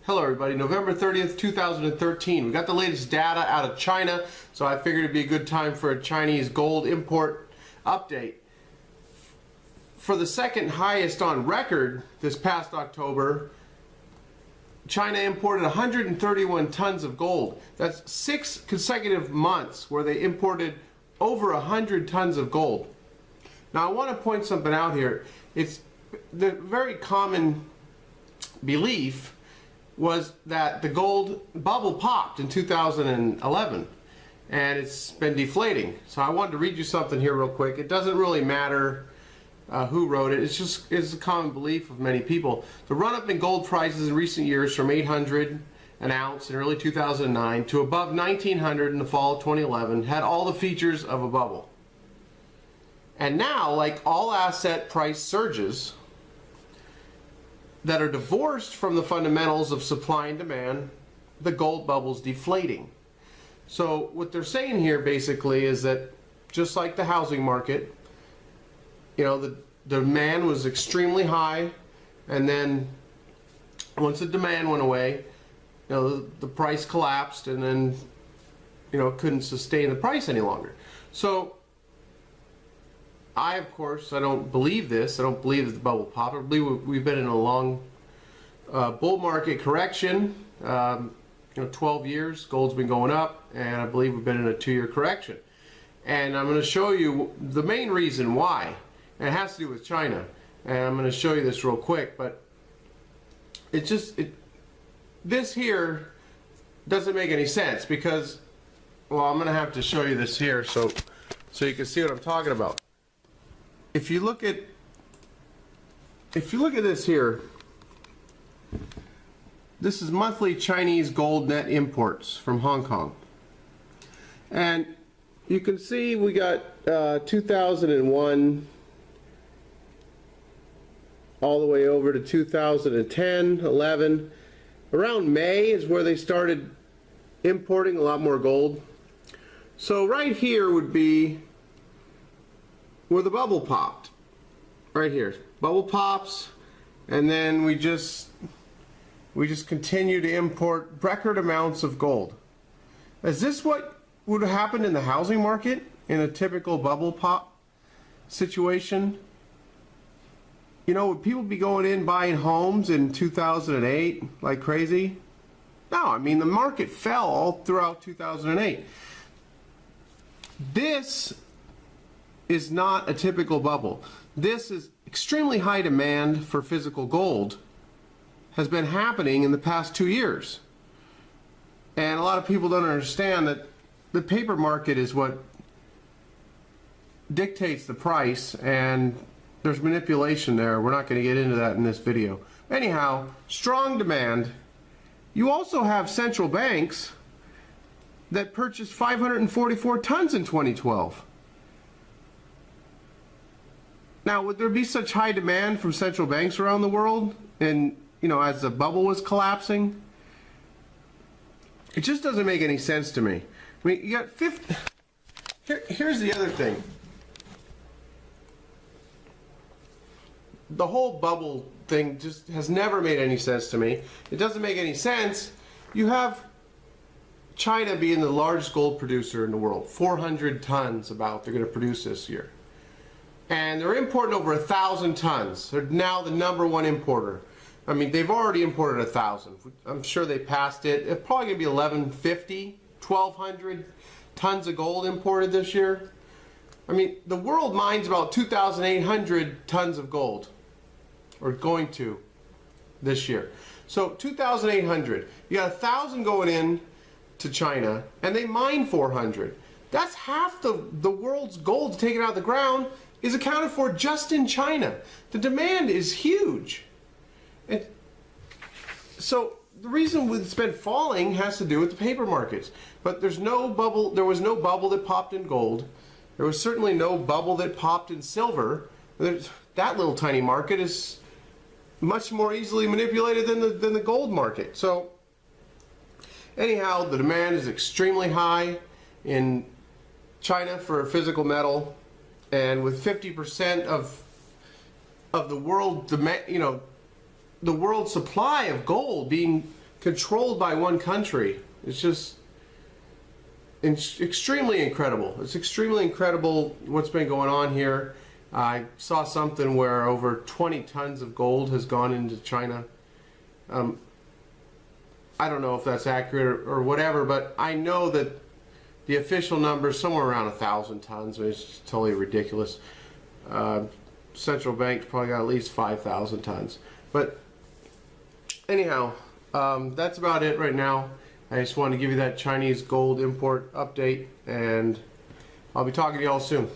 Hello everybody, November 30th, 2013. We got the latest data out of China, so I figured it'd be a good time for a Chinese gold import update. For the second highest on record this past October, China imported 131 tons of gold. That's 6 consecutive months where they imported over 100 tons of gold. Now I want to point something out here. It's the very common belief was that the gold bubble popped in 2011 and it's been deflating. So I wanted to read you something here real quick. It doesn't really matter who wrote it. It's a common belief of many people. The run-up in gold prices in recent years from 800 an ounce in early 2009 to above 1900 in the fall of 2011 had all the features of a bubble. And now, like all asset price surges that are divorced from the fundamentals of supply and demand, the gold bubble's deflating. So what they're saying here basically is that just like the housing market, you know, the demand was extremely high, and then once the demand went away, you know, the price collapsed, and then, you know, couldn't sustain the price any longer. So of course, I don't believe this. I don't believe that the bubble popped. I believe we've been in a long bull market correction. 12 years, gold's been going up, and I believe we've been in a 2-year correction. And I'm going to show you the main reason why. And it has to do with China. And I'm going to show you this real quick, but this here doesn't make any sense because, well, I'm going to have to show you this here so you can see what I'm talking about. If you look at this here, this is monthly Chinese gold net imports from Hong Kong, and you can see we got 2001 all the way over to 2010, 11. Around May is where they started importing a lot more gold. So right here would be where the bubble popped. Right here, bubble pops, and then we just continue to import record amounts of gold. Is this what would have happened in the housing market in a typical bubble pop situation? You know, would people be going in buying homes in 2008 like crazy? No, I mean the market fell all throughout 2008. This is not a typical bubble. This is extremely high demand for physical gold has been happening in the past 2 years. And a lot of people don't understand that the paper market is what dictates the price, and there's manipulation there. We're not going to get into that in this video. Anyhow, strong demand. You also have central banks that purchased 544 tons in 2012. Now, would there be such high demand from central banks around the world, and, you know, as the bubble was collapsing? It just doesn't make any sense to me. I mean, you got 50. Here's the other thing. The whole bubble thing just has never made any sense to me. It doesn't make any sense. You have China being the largest gold producer in the world. 400 tons about they're going to produce this year. And they're importing over 1,000 tons. They're now the #1 importer. I mean, they've already imported 1,000. I'm sure they passed it. It's probably going to be 1,150, 1,200 tons of gold imported this year. I mean, the world mines about 2,800 tons of gold, or going to this year. So 2,800. You got 1,000 going in to China, and they mine 400. That's half the world's gold taken out of the ground is accounted for just in China. The demand is huge. And so the reason it's been falling has to do with the paper markets. But there's no bubble. There was no bubble that popped in gold. There was certainly no bubble that popped in silver. That little tiny market is much more easily manipulated than the gold market. So anyhow, the demand is extremely high in China for physical metal. And with 50% of the world demand, you know, the world supply of gold being controlled by one country. It's just extremely incredible. It's extremely incredible what's been going on here. I saw something where over 20 tons of gold has gone into China. I don't know if that's accurate or whatever, but I know that the official number is somewhere around 1,000 tons. I mean, it's just totally ridiculous. Central bank's probably got at least 5,000 tons. But anyhow, that's about it right now. I just wanted to give you that Chinese gold import update, and I'll be talking to you all soon.